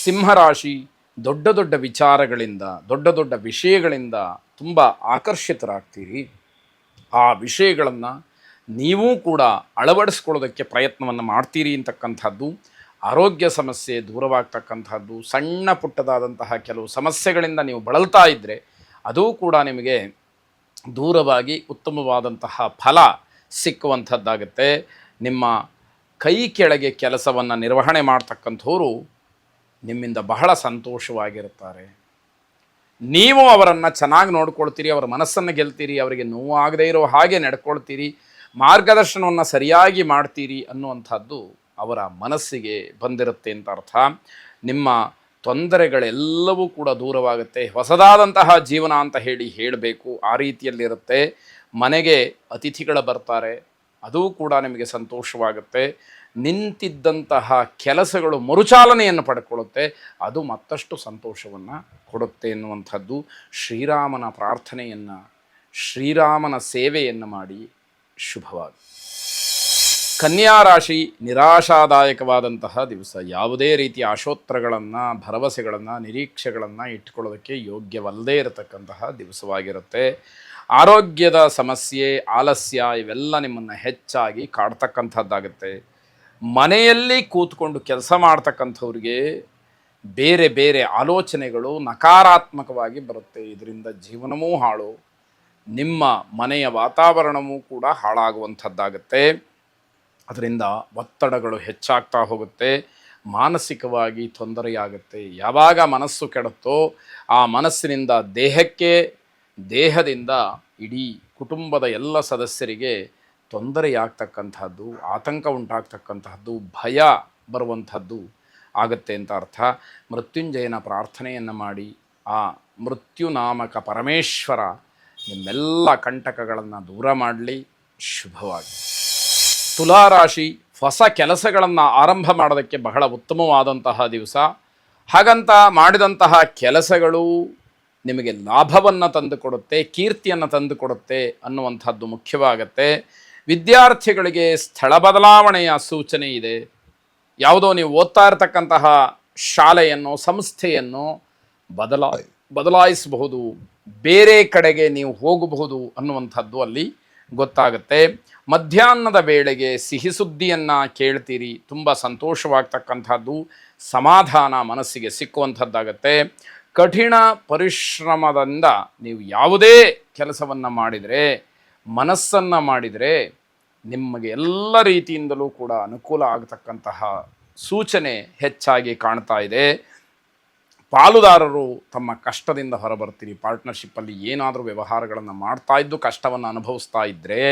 ಸಿಂಹರಾಶಿ ದೊಡ್ಡ ದೊಡ್ಡ ವಿಚಾರಗಳಿಂದ, ದೊಡ್ಡ ದೊಡ್ಡ ವಿಷಯಗಳಿಂದ ತುಂಬ ಆಕರ್ಷಿತರಾಗ್ತೀರಿ. ಆ ವಿಷಯಗಳನ್ನು ನೀವೂ ಕೂಡ ಅಳವಡಿಸ್ಕೊಳ್ಳೋದಕ್ಕೆ ಪ್ರಯತ್ನವನ್ನು ಮಾಡ್ತೀರಿ ಅಂತಕ್ಕಂಥದ್ದು. ಆರೋಗ್ಯ ಸಮಸ್ಯೆ ದೂರವಾಗ್ತಕ್ಕಂಥದ್ದು, ಸಣ್ಣ ಪುಟ್ಟದಾದಂತಹ ಕೆಲವು ಸಮಸ್ಯೆಗಳಿಂದ ನೀವು ಬಳಲ್ತಾ ಇದ್ದರೆ ಅದೂ ಕೂಡ ನಿಮಗೆ ದೂರವಾಗಿ ಉತ್ತಮವಾದಂತಹ ಫಲ ಸಿಕ್ಕುವಂಥದ್ದಾಗುತ್ತೆ. ನಿಮ್ಮ ಕೈ ಕೆಳಗೆ ಕೆಲಸವನ್ನು ನಿರ್ವಹಣೆ ಮಾಡ್ತಕ್ಕಂಥವರು ನಿಮ್ಮಿಂದ ಬಹಳ ಸಂತೋಷವಾಗಿರುತ್ತಾರೆ. ನೀವು ಅವರನ್ನು ಚೆನ್ನಾಗಿ ನೋಡ್ಕೊಳ್ತೀರಿ, ಅವರ ಮನಸ್ಸನ್ನು ಗೆಲ್ತೀರಿ, ಅವರಿಗೆ ನೋವಾಗದೇ ಇರೋ ಹಾಗೆ ನಡ್ಕೊಳ್ತೀರಿ, ಮಾರ್ಗದರ್ಶನವನ್ನು ಸರಿಯಾಗಿ ಮಾಡ್ತೀರಿ ಅನ್ನುವಂಥದ್ದು ಅವರ ಮನಸ್ಸಿಗೆ ಬಂದಿರುತ್ತೆ ಅಂತ ಅರ್ಥ. ನಿಮ್ಮ ತೊಂದರೆಗಳೆಲ್ಲವೂ ಕೂಡ ದೂರವಾಗುತ್ತೆ. ಹೊಸದಾದಂತಹ ಜೀವನ ಅಂತ ಹೇಳಬೇಕು, ಆ ರೀತಿಯಲ್ಲಿರುತ್ತೆ. ಮನೆಗೆ ಅತಿಥಿಗಳು ಬರ್ತಾರೆ, ಅದೂ ಕೂಡ ನಿಮಗೆ ಸಂತೋಷವಾಗುತ್ತೆ. ನಿಂತಿದ್ದಂತಹ ಕೆಲಸಗಳು ಮರುಚಾಲನೆಯನ್ನು ಪಡ್ಕೊಳ್ಳುತ್ತೆ, ಅದು ಮತ್ತಷ್ಟು ಸಂತೋಷವನ್ನು ಕೊಡುತ್ತೆ ಎನ್ನುವಂಥದ್ದು. ಶ್ರೀರಾಮನ ಪ್ರಾರ್ಥನೆಯನ್ನು, ಶ್ರೀರಾಮನ ಸೇವೆಯನ್ನು ಮಾಡಿ. ಶುಭವಾಗಿ. ಕನ್ಯಾ ರಾಶಿ ನಿರಾಶಾದಾಯಕವಾದಂತಹ ದಿವಸ. ಯಾವುದೇ ರೀತಿಯ ಆಶೋತ್ತರಗಳನ್ನು, ಭರವಸೆಗಳನ್ನು, ನಿರೀಕ್ಷೆಗಳನ್ನು ಇಟ್ಕೊಳ್ಳೋದಕ್ಕೆ ಯೋಗ್ಯವಲ್ಲದೇ ಇರತಕ್ಕಂತಹ ದಿವಸವಾಗಿರುತ್ತೆ. ಆರೋಗ್ಯದ ಸಮಸ್ಯೆ, ಆಲಸ್ಯ ಇವೆಲ್ಲ ನಿಮ್ಮನ್ನು ಹೆಚ್ಚಾಗಿ ಕಾಡ್ತಕ್ಕಂಥದ್ದಾಗುತ್ತೆ. ಮನೆಯಲ್ಲಿ ಕೂತ್ಕೊಂಡು ಕೆಲಸ ಮಾಡ್ತಕ್ಕಂಥವ್ರಿಗೆ ಬೇರೆ ಬೇರೆ ಆಲೋಚನೆಗಳು ನಕಾರಾತ್ಮಕವಾಗಿ ಬರುತ್ತೆ. ಇದರಿಂದ ಜೀವನವೂ ಹಾಳು, ನಿಮ್ಮ ಮನೆಯ ವಾತಾವರಣವೂ ಕೂಡ ಹಾಳಾಗುವಂಥದ್ದಾಗುತ್ತೆ. ಅದರಿಂದ ಒತ್ತಡಗಳು ಹೆಚ್ಚಾಗ್ತಾ ಹೋಗುತ್ತೆ, ಮಾನಸಿಕವಾಗಿ ತೊಂದರೆಯಾಗುತ್ತೆ. ಯಾವಾಗ ಮನಸ್ಸು ಕೆಡುತ್ತೋ ಆ ಮನಸ್ಸಿನಿಂದ ದೇಹಕ್ಕೆ, ದೇಹದಿಂದ ಇಡೀ ಕುಟುಂಬದ ಎಲ್ಲ ಸದಸ್ಯರಿಗೆ ತೊಂದರೆಯಾಗ್ತಕ್ಕಂಥದ್ದು, ಆತಂಕ ಉಂಟಾಗ್ತಕ್ಕಂತಹದ್ದು, ಭಯ ಬರುವಂಥದ್ದು ಆಗುತ್ತೆ ಅಂತ ಅರ್ಥ. ಮೃತ್ಯುಂಜಯನ ಪ್ರಾರ್ಥನೆಯನ್ನು ಮಾಡಿ. ಆ ಮೃತ್ಯುನಾಮಕ ಪರಮೇಶ್ವರ ನಿಮ್ಮೆಲ್ಲ ಕಂಟಕಗಳನ್ನು ದೂರ ಮಾಡಲಿ. ಶುಭವಾಗಿ. ತುಲಾರಾಶಿ ಹೊಸ ಕೆಲಸಗಳನ್ನು ಆರಂಭ ಮಾಡೋದಕ್ಕೆ ಬಹಳ ಉತ್ತಮವಾದಂತಹ ದಿವಸ. ಹಾಗಂತ ಮಾಡಿದಂತಹ ಕೆಲಸಗಳು ನಿಮಗೆ ಲಾಭವನ್ನು ತಂದುಕೊಡುತ್ತೆ, ಕೀರ್ತಿಯನ್ನು ತಂದುಕೊಡುತ್ತೆ ಅನ್ನುವಂಥದ್ದು ಮುಖ್ಯವಾಗುತ್ತೆ. ವಿದ್ಯಾರ್ಥಿಗಳಿಗೆ ಸ್ಥಳ ಬದಲಾವಣೆಯ ಸೂಚನೆ ಇದೆ. ಯಾವುದೋ ನೀವು ಓದ್ತಾ ಇರತಕ್ಕಂತಹ ಶಾಲೆಯನ್ನು, ಸಂಸ್ಥೆಯನ್ನು ಬದಲಾಯಿಸಬಹುದು, ಬೇರೆ ಕಡೆಗೆ ನೀವು ಹೋಗಬಹುದು ಅನ್ನುವಂಥದ್ದು ಅಲ್ಲಿ ಗೊತ್ತಾಗುತ್ತೆ. ಮಧ್ಯಾಹ್ನದ ವೇಳೆಗೆ ಸಿಹಿ ಸುದ್ದಿಯನ್ನು ಕೇಳ್ತೀರಿ, ತುಂಬ ಸಂತೋಷವಾಗ್ತಕ್ಕಂಥದ್ದು, ಸಮಾಧಾನ ಮನಸ್ಸಿಗೆ ಸಿಕ್ಕುವಂಥದ್ದಾಗತ್ತೆ. ಕಠಿಣ ಪರಿಶ್ರಮದಿಂದ ನೀವು ಯಾವುದೇ ಕೆಲಸವನ್ನು ಮಾಡಿದರೆ, ಮನಸ್ಸನ್ನು ಮಾಡಿದರೆ ನಿಮಗೆ ಎಲ್ಲ ರೀತಿಯಿಂದಲೂ ಕೂಡ ಅನುಕೂಲ ಆಗತಕ್ಕಂತಹ ಸೂಚನೆ ಹೆಚ್ಚಾಗಿ ಕಾಣ್ತಾ ಇದೆ. ಪಾಲುದಾರರು ತಮ್ಮ ಕಷ್ಟದಿಂದ ಹೊರಬರ್ತೀರಿ. ಪಾರ್ಟ್ನರ್ಶಿಪ್ಪಲ್ಲಿ ಏನಾದರೂ ವ್ಯವಹಾರಗಳನ್ನು ಮಾಡ್ತಾ ಇದ್ದು ಕಷ್ಟವನ್ನು ಅನುಭವಿಸ್ತಾ ಇದ್ದರೆ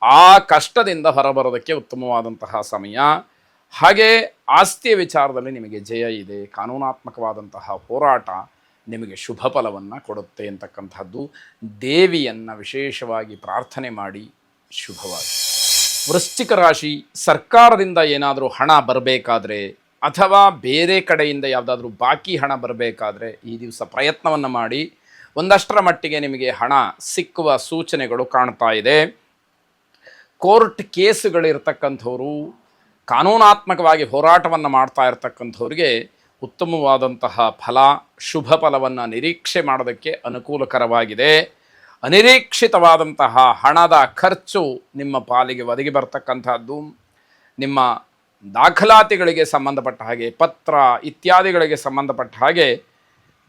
ಆ ಕಷ್ಟದಿಂದ ಹೊರಬರೋದಕ್ಕೆ ಉತ್ತಮವಾದಂತಹ ಸಮಯ. ಹಾಗೆ ಆಸ್ತಿಯ ವಿಚಾರದಲ್ಲಿ ನಿಮಗೆ ಜಯ ಇದೆ. ಕಾನೂನಾತ್ಮಕವಾದಂತಹ ಹೋರಾಟ ನಿಮಗೆ ಶುಭ ಫಲವನ್ನು ಕೊಡುತ್ತೆ ಅಂತಕ್ಕಂಥದ್ದು. ದೇವಿಯನ್ನು ವಿಶೇಷವಾಗಿ ಪ್ರಾರ್ಥನೆ ಮಾಡಿ. ಶುಭವಾಗಿ. ವೃಶ್ಚಿಕ ರಾಶಿ ಸರ್ಕಾರದಿಂದ ಏನಾದರೂ ಹಣ ಬರಬೇಕಾದ್ರೆ ಅಥವಾ ಬೇರೆ ಕಡೆಯಿಂದ ಯಾವುದಾದ್ರೂ ಬಾಕಿ ಹಣ ಬರಬೇಕಾದ್ರೆ ಈ ದಿವಸ ಪ್ರಯತ್ನವನ್ನು ಮಾಡಿ. ಒಂದಷ್ಟರ ಮಟ್ಟಿಗೆ ನಿಮಗೆ ಹಣ ಸಿಕ್ಕುವ ಸೂಚನೆಗಳು ಕಾಣ್ತಾ ಇದೆ. ಕೋರ್ಟ್ ಕೇಸುಗಳಿರ್ತಕ್ಕಂಥವ್ರು, ಕಾನೂನಾತ್ಮಕವಾಗಿ ಹೋರಾಟವನ್ನು ಮಾಡ್ತಾ ಇರ್ತಕ್ಕಂಥವ್ರಿಗೆ ಉತ್ತಮವಾದಂತಹ ಫಲ, ಶುಭ ಫಲವನ್ನು ನಿರೀಕ್ಷೆ ಮಾಡೋದಕ್ಕೆ ಅನುಕೂಲಕರವಾಗಿದೆ. ಅನಿರೀಕ್ಷಿತವಾದಂತಹ ಹಣದ ಖರ್ಚು ನಿಮ್ಮ ಪಾಲಿಗೆ ಒದಗಿ ಬರ್ತಕ್ಕಂಥದ್ದು. ನಿಮ್ಮ ದಾಖಲಾತಿಗಳಿಗೆ ಸಂಬಂಧಪಟ್ಟ ಹಾಗೆ, ಪತ್ರ ಇತ್ಯಾದಿಗಳಿಗೆ ಸಂಬಂಧಪಟ್ಟ ಹಾಗೆ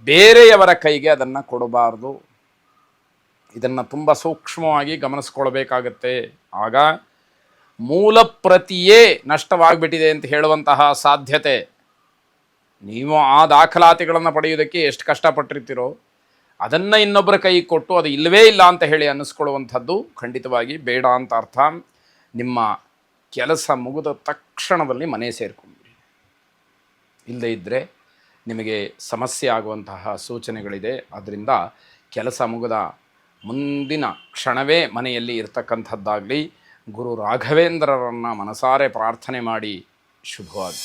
ಬೇರೆಯವರ ಕೈಗೆ ಅದನ್ನು ಕೊಡಬಾರ್ದು. ಇದನ್ನು ತುಂಬ ಸೂಕ್ಷ್ಮವಾಗಿ ಗಮನಿಸ್ಕೊಳ್ಬೇಕಾಗತ್ತೆ. ಆಗ ಮೂಲ ಪ್ರತಿಯೇ ನಷ್ಟವಾಗಿಬಿಟ್ಟಿದೆ ಅಂತ ಹೇಳುವಂತಹ ಸಾಧ್ಯತೆ. ನೀವು ಆ ದಾಖಲಾತಿಗಳನ್ನು ಪಡೆಯುವುದಕ್ಕೆ ಎಷ್ಟು ಕಷ್ಟಪಟ್ಟಿರ್ತೀರೋ ಅದನ್ನು ಇನ್ನೊಬ್ಬರ ಕೈ ಕೊಟ್ಟು ಅದು ಇಲ್ಲವೇ ಇಲ್ಲ ಅಂತ ಹೇಳಿ ಅನ್ನಿಸ್ಕೊಳ್ಳುವಂಥದ್ದು ಖಂಡಿತವಾಗಿ ಬೇಡ ಅಂತ ಅರ್ಥ. ನಿಮ್ಮ ಕೆಲಸ ಮುಗಿದ ತಕ್ಷಣದಲ್ಲಿ ಮನೆ ಸೇರಿಕೊಂಡ್ಬಿಡಿ. ಇಲ್ಲದೇ ಇದ್ದರೆ ನಿಮಗೆ ಸಮಸ್ಯೆ ಆಗುವಂತಹ ಸೂಚನೆಗಳಿದೆ. ಆದ್ದರಿಂದ ಕೆಲಸ ಮುಗಿದ ಮುಂದಿನ ಕ್ಷಣವೇ ಮನೆಯಲ್ಲಿ ಇರ್ತಕ್ಕಂಥದ್ದಾಗಲಿ. ಗುರು ರಾಘವೇಂದ್ರರನ್ನು ಮನಸಾರೆ ಪ್ರಾರ್ಥನೆ ಮಾಡಿ. ಶುಭವಾಗಿ.